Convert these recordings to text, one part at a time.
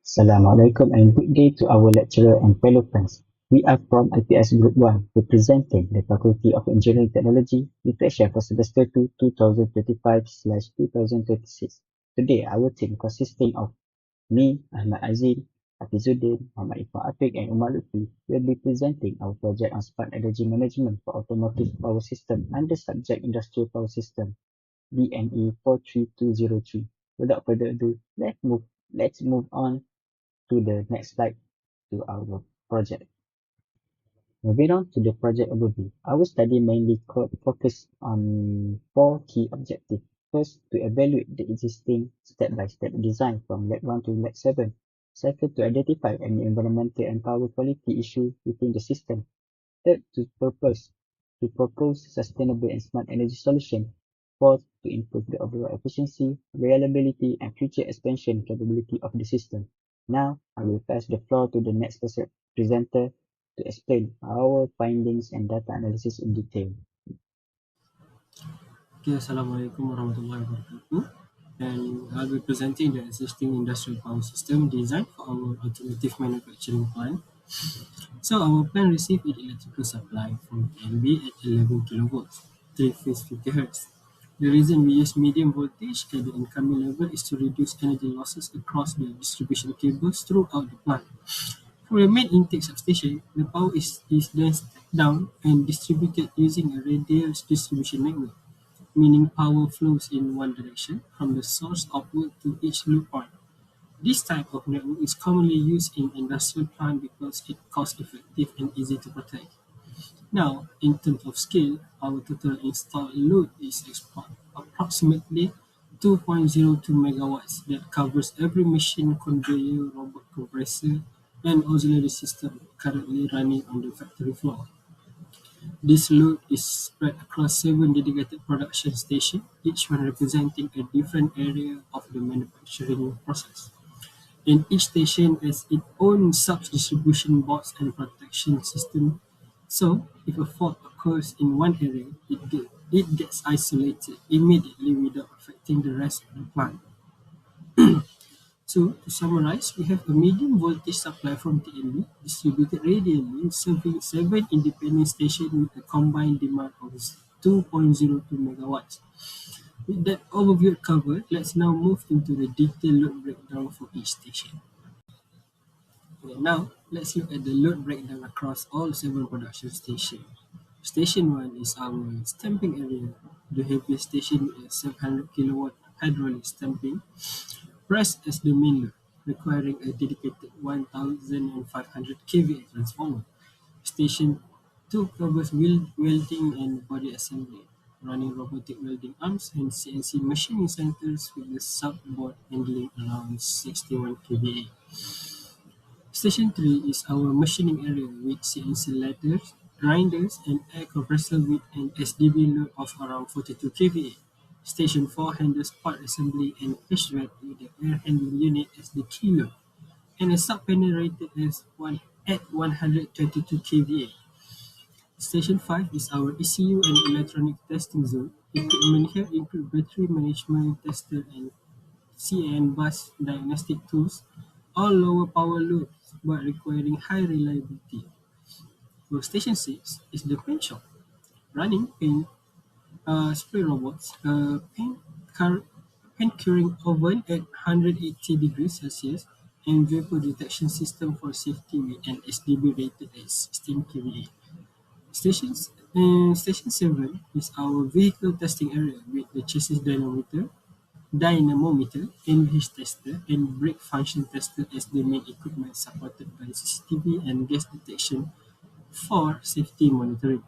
Assalamualaikum and good day to our lecturer and fellow friends. We are from IPS Group 1 representing the Faculty of Engineering Technology Literature for Semester 2 2025/2026. Today, our team consisting of me, Ahmad Azim, Hafizuddin, Muhammad Ifan Afiq and Umar Lutfi will be presenting our project on smart energy management for automotive power system under subject industrial power system BNE43203. Without further ado, let's move on to the next slide to our project. Moving on to the project overview, our study mainly focused on four key objectives. First, to evaluate the existing step-by-step design from Lab 1 to Lab 7. Second, to identify any environmental and power quality issue within the system. Third, to propose sustainable and smart energy solution. Fourth, to improve the overall efficiency, reliability, and future expansion capability of the system. Now, I will pass the floor to the next presenter to explain our findings and data analysis in detail. Okay, Assalamualaikum warahmatullahi wabarakatuh. And I'll be presenting the existing industrial power system design for our automotive manufacturing plant. So our plant received its electrical supply from NB at 11 kilovolts, 3-phase 50 Hz. The reason we use medium voltage at the incoming level is to reduce energy losses across the distribution cables throughout the plant. For the main intake substation, the power is then stepped down and distributed using a radial distribution network, meaning power flows in one direction from the source upward to each loop point. This type of network is commonly used in industrial plants because it's cost-effective and easy to protect. Now, in terms of scale, our total installed load is approximately 2.02 megawatts that covers every machine, conveyor, robot compressor, and auxiliary system currently running on the factory floor. This load is spread across 7 dedicated production stations, each one representing a different area of the manufacturing process. And each station has its own sub-distribution boards and protection system. So, if a fault occurs in one area, it gets isolated immediately without affecting the rest of the plant. So, to summarize, we have a medium voltage supply from TNB distributed radially, serving 7 independent stations with a combined demand of 2.02 megawatts. With that overview covered, let's now move into the detailed load breakdown for each station. Okay, now, let's look at the load breakdown across all 7 production stations. Station 1 is our stamping area. The heaviest station is 700 kilowatt hydraulic stamping, pressed as the main load, requiring a dedicated 1500 kVA transformer. Station 2 covers welding and body assembly, running robotic welding arms and CNC machining centers with the sub-board handling around 61 kVA. Station 3 is our machining area with CNC ladders, grinders, and air compressor with an SDB load of around 42 kVA. Station 4 handles part assembly and HVAC with the air handling unit as the key load, and a sub-panel rated as at 122 kVA. Station 5 is our ECU and electronic testing zone. Equipment here include battery management tester and CAN bus diagnostic tools, all lower power loads but requiring high reliability. For Station 6 is the paint shop, running paint spray robots, paint curing oven at 180 degrees Celsius, and vapor detection system for safety with an SDB rated at 16 kVA. Station 7 is our vehicle testing area with the chassis dynamometer, NVH tester, and brake function tester as the main equipment supported by CCTV and gas detection for safety monitoring.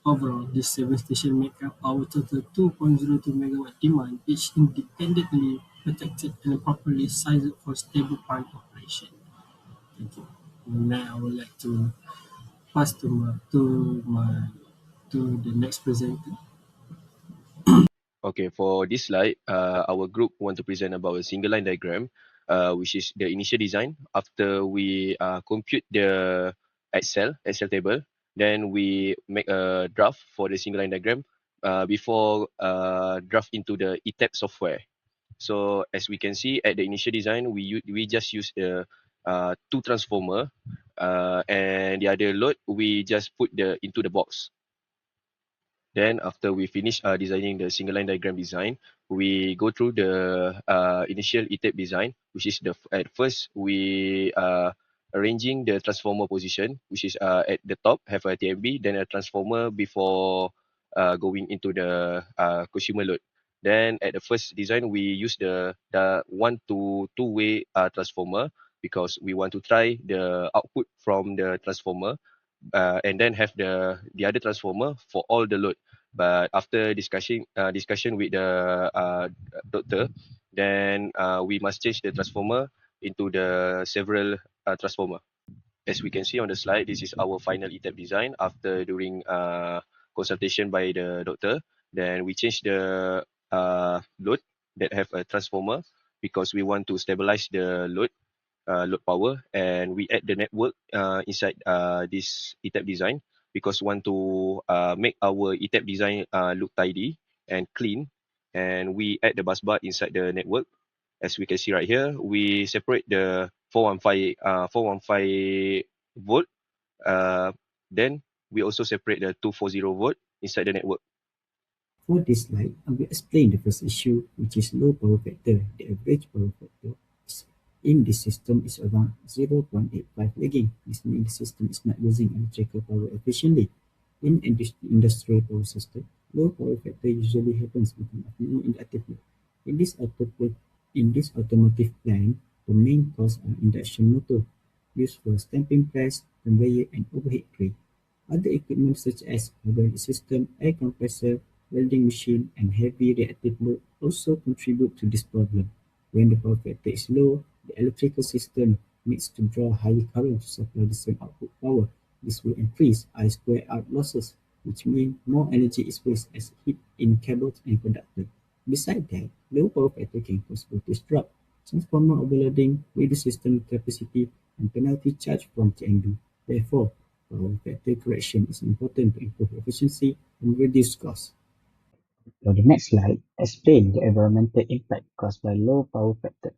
Overall, these 7 stations make up our total 2.02 megawatt demand, each independently protected and properly sized for stable plant operation. Thank you. Now I would like to pass to the next presenter. Okay, for this slide, our group want to present about a single line diagram, which is the initial design. After we compute the Excel table, then we make a draft for the single line diagram before draft into the ETAP software. So as we can see at the initial design, we just use the two transformer, and the other load we just put into the box. Then after we finish designing the single line diagram design, we go through the initial ETAP design, which is at first we arranging the transformer position, which is at the top have a TMB, then a transformer before going into the consumer load. Then at the first design, we use the 1 to 2 way transformer because we want to try the output from the transformer, and then have the other transformer for all the load. But after discussion with the doctor, then we must change the transformer into the several transformer. As we can see on the slide, this is our final ETAP design after during consultation by the doctor. Then we change the load that have a transformer because we want to stabilize the load power, and we add the network inside this ETAP design because we want to make our ETAP design look tidy and clean, and we add the bus bar inside the network. As we can see right here, we separate the 415 volt, uh, then we also separate the 240 volt inside the network. For this slide, I will explain the first issue, which is low power factor. The average power factor in this system is around 0.85 lagging. This means the system is not using electrical power efficiently. In industrial power system, low power factor usually happens within a inductive load. In this automotive plant, the main cause are induction motor used for stamping press, conveyor, and overhead crane. Other equipment such as hydraulic system, air compressor, welding machine, and heavy reactive load also contribute to this problem. When the power factor is low, the electrical system needs to draw higher current to supply the same output power. This will increase I-square-R losses, which means more energy is wasted as heat in cables and conductors. Besides that, low power factor can cause voltage drop, transformer overloading, reduce system capacity, and penalty charge from TNB. Therefore, power factor correction is important to improve efficiency and reduce costs. So the next slide explains the environmental impact caused by low power factor.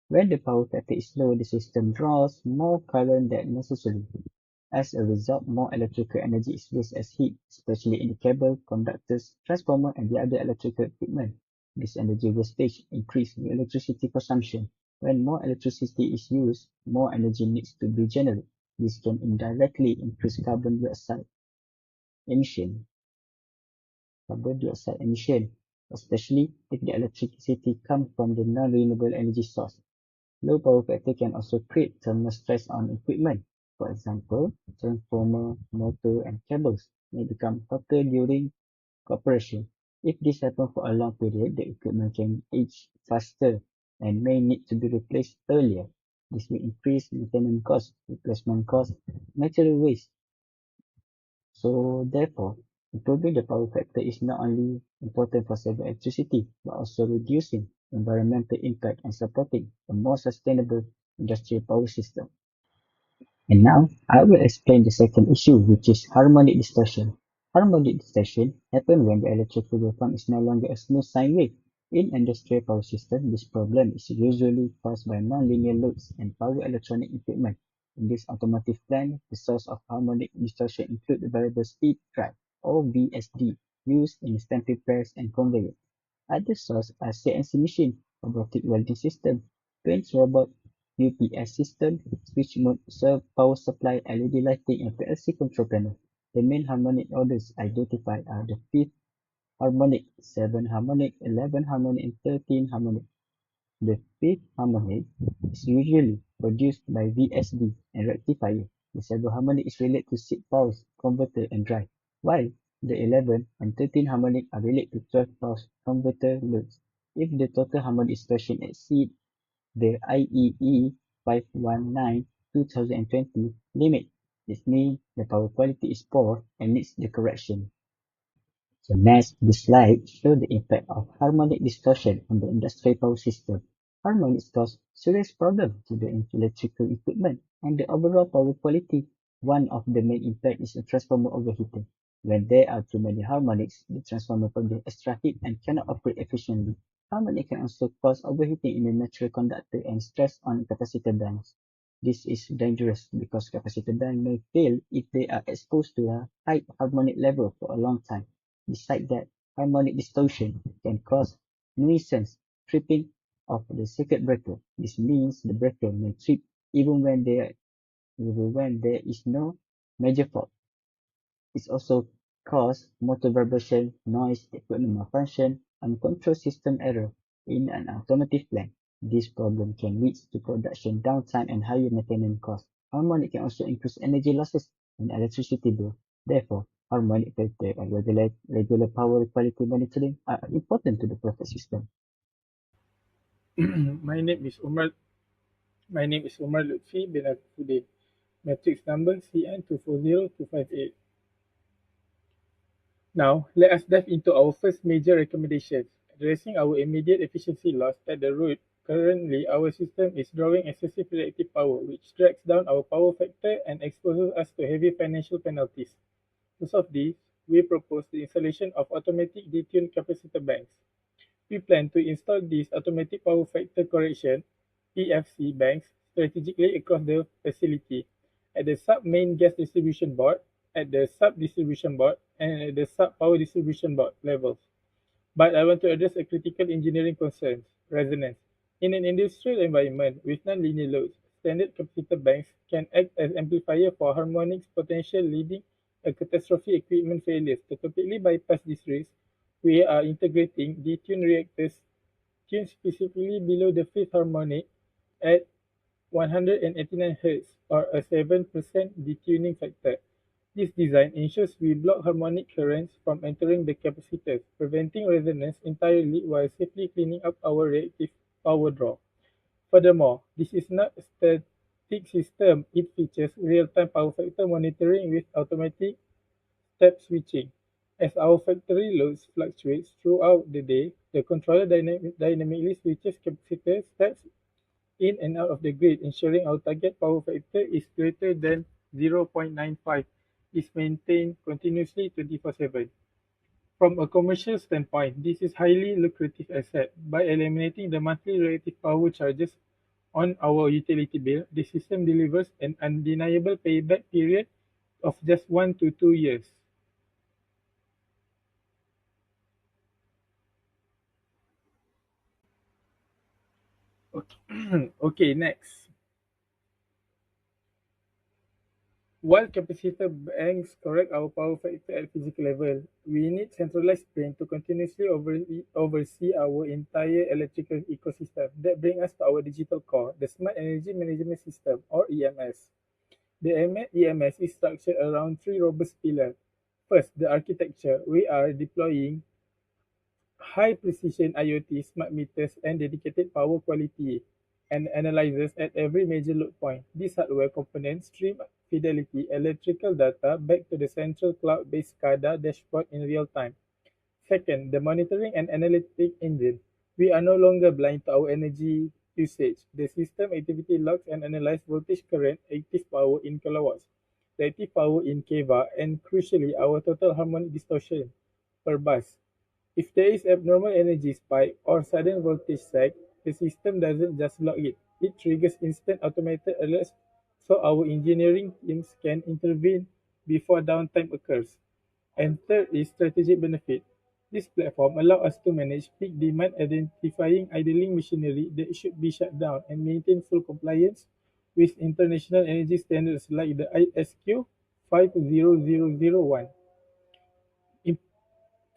When the power factor is low, the system draws more current than necessary. As a result, more electrical energy is wasted as heat, especially in the cable, conductors, transformer, and the other electrical equipment. This energy wastage increases the electricity consumption. When more electricity is used, more energy needs to be generated. This can indirectly increase emission, carbon dioxide emission, especially if the electricity comes from the non-renewable energy source. Low power factor can also create thermal stress on equipment. For example, transformer, motor, and cables may become hotter during operation. If this happens for a long period, the equipment can age faster and may need to be replaced earlier. This will increase maintenance costs, replacement costs, material waste. So therefore, improving the power factor is not only important for saving electricity, but also reducing environmental impact and supporting a more sustainable industrial power system. And now, I will explain the second issue, which is harmonic distortion. Harmonic distortion happens when the electrical waveform is no longer a smooth sine wave. In industrial power system, this problem is usually caused by nonlinear loads and power electronic equipment. In this automotive plant, the source of harmonic distortion include the variable speed drive, or VSD, used in stamping press and conveyor. Other sources are CNC machine, robotic welding system, Prince robot, UPS system, switch mode serve power supply, LED lighting, and PLC control panel. The main harmonic orders identified are the fifth harmonic, 7th harmonic, 11th harmonic, and 13th harmonic. The fifth harmonic is usually produced by VSD and rectifier. The 7th harmonic is related to seed pulse, converter, and drive, while the 11th and 13th harmonic are related to 12 pulse converter loads. If the total harmonic distortion exceeds the IEE 519/2020 limit, this means the power quality is poor and needs the correction. So next, this slide shows the impact of harmonic distortion on the industrial power system. Harmonics cause serious problems to the electrical equipment and the overall power quality. One of the main impacts is a transformer overheating. When there are too many harmonics, the transformer produces extra heat and cannot operate efficiently. Harmonic can also cause overheating in the natural conductor and stress on capacitor banks. This is dangerous because capacitor banks may fail if they are exposed to a high harmonic level for a long time. Besides that, harmonic distortion can cause nuisance tripping of the circuit breaker. This means the breaker may trip even when there is no major fault. It also causes motor vibration, noise, equipment malfunction, and control system error in an automotive plant. This problem can lead to production downtime and higher maintenance costs. Harmonic can also increase energy losses and electricity bill. Therefore, harmonic filter and regular power quality monitoring are important to the process system. My name is Umar. My name is Umar Lutfi bin Afuddin. Matrix number CN240258. Now, let us dive into our first major recommendation, addressing our immediate efficiency loss at the root. Currently, our system is drawing excessive reactive power, which drags down our power factor and exposes us to heavy financial penalties. To solve this, we propose the installation of automatic detuned capacitor banks. We plan to install these automatic power factor correction (PFC) banks strategically across the facility, at the sub-main gas distribution board, at the sub-distribution board, and at the sub-power distribution board levels. But I want to address a critical engineering concern: resonance. In an industrial environment with nonlinear loads, standard capacitor banks can act as amplifier for harmonics potential, leading a catastrophic equipment failures. To completely bypass this risk, we are integrating detuned reactors tuned specifically below the fifth harmonic at 189 Hz or a 7% detuning factor. This design ensures we block harmonic currents from entering the capacitors, preventing resonance entirely while safely cleaning up our reactive power draw. Furthermore, this is not a static system. It features real-time power factor monitoring with automatic step switching. As our factory loads fluctuates throughout the day, the controller dynamically switches capacitor steps in and out of the grid, ensuring our target power factor is greater than 0.95 is maintained continuously 24/7. From a commercial standpoint, this is highly lucrative asset. By eliminating the monthly reactive power charges on our utility bill, the system delivers an undeniable payback period of just 1 to 2 years. Okay, okay, next. While capacitor banks correct our power factor at physical level, we need centralized brain to continuously oversee our entire electrical ecosystem. That brings us to our digital core, the Smart Energy Management System, or EMS. The EMS is structured around three robust pillars. First, the architecture. We are deploying high-precision IoT smart meters and dedicated power quality and analyzers at every major load point. These hardware components stream fidelity electrical data back to the central cloud-based SCADA dashboard in real time. Second, the monitoring and analytic engine. We are no longer blind to our energy usage. The system activity logs and analyzes voltage, current, active power in kilowatts, the active power in kVA, and crucially, our total harmonic distortion per bus. If there is abnormal energy spike or sudden voltage sag, the system doesn't just log it. It triggers instant automated alerts so our engineering teams can intervene before downtime occurs. And third is strategic benefit. This platform allows us to manage peak demand, identifying idling machinery that should be shut down, and maintain full compliance with international energy standards like the ISQ 50001.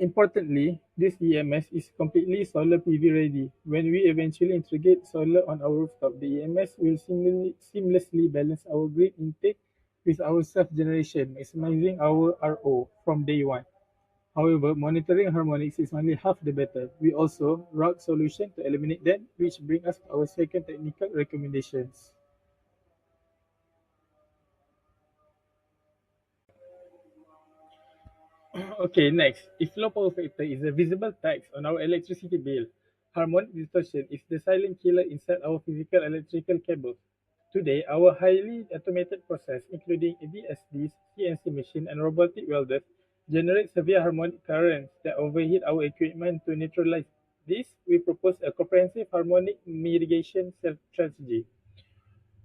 Importantly, this EMS is completely solar PV ready. When we eventually integrate solar on our rooftop, the EMS will seamlessly balance our grid intake with our self-generation, maximizing our RO from day one. However, monitoring harmonics is only half the battle. We also route solution to eliminate that, which brings us to our second technical recommendations. Okay, next. If low power factor is a visible tax on our electricity bill, harmonic distortion is the silent killer inside our physical electrical cables. Today, our highly automated process, including VSDs, CNC machine, and robotic welders, generate severe harmonic currents that overheat our equipment to this, we propose a comprehensive harmonic mitigation strategy.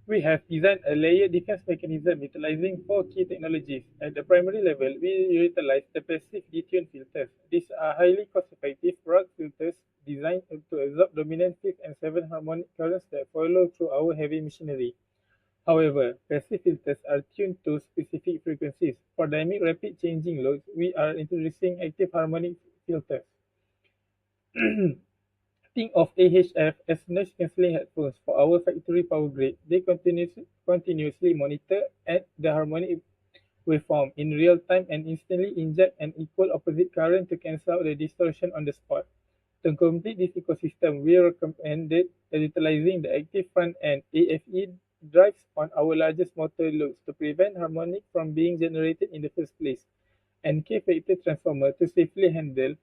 We have designed a layered defense mechanism utilizing four key technologies. At the primary level, we utilize the passive detune filters. These are highly cost-effective rock filters designed to absorb dominant fifth and seventh harmonic currents that follow through our heavy machinery. However, passive filters are tuned to specific frequencies. For dynamic rapid changing loads, we are introducing active harmonic filters. Think of AHF as noise-cancelling headphones for our factory power grid. They continuously monitor at the harmonic waveform in real time and instantly inject an equal opposite current to cancel out the distortion on the spot. To complete this ecosystem, we recommended utilizing the active front-end AFE drives on our largest motor loads to prevent harmonic from being generated in the first place, and K-factor transformer to safely handle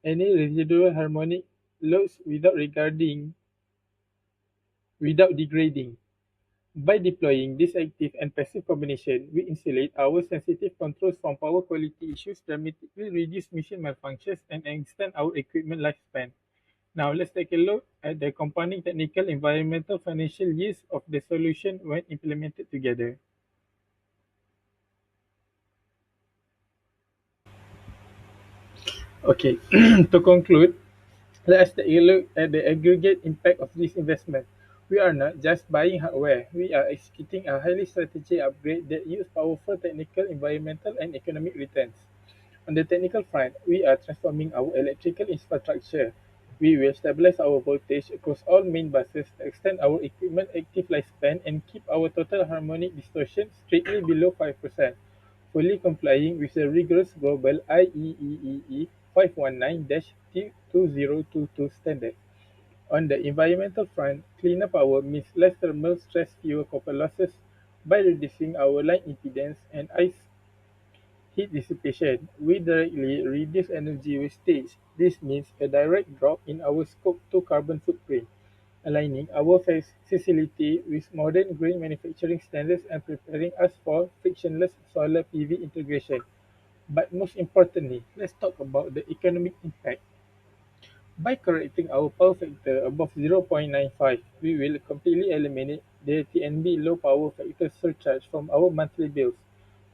any residual harmonic loads without degrading. By deploying this active and passive combination, we insulate our sensitive controls from power quality issues, dramatically reduce machine malfunctions, and extend our equipment lifespan. Now let's take a look at the compounding technical, environmental, financial use of the solution when implemented together. Okay, to conclude, let us take a look at the aggregate impact of this investment. We are not just buying hardware, we are executing a highly strategic upgrade that yields powerful technical, environmental, and economic returns. On the technical front, we are transforming our electrical infrastructure. We will stabilize our voltage across all main buses, extend our equipment active lifespan, and keep our total harmonic distortion strictly below 5%, fully complying with the rigorous global IEEE 519-2022 standard. On the environmental front, cleaner power means less thermal stress, fewer copper losses by reducing our line impedance and ice heat dissipation. We directly reduce energy wastage. This means a direct drop in our Scope 2 carbon footprint, aligning our facility with modern green manufacturing standards and preparing us for frictionless solar PV integration. But most importantly, let's talk about the economic impact. By correcting our power factor above 0.95, we will completely eliminate the TNB low power factor surcharge from our monthly bills.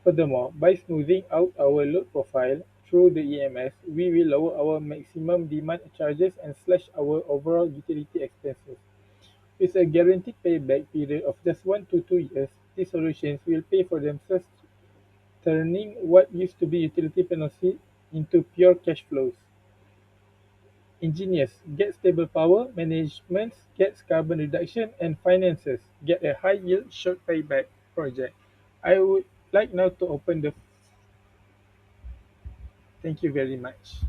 Furthermore, by smoothing out our load profile through the EMS, we will lower our maximum demand charges and slash our overall utility expenses. With a guaranteed payback period of just 1 to 2 years, these solutions will pay for themselves, turning what used to be utility penalty into pure cash flows. Engineers get stable power, management gets carbon reduction, and finances get a high yield short payback project. I would like now to open the. Thank you very much.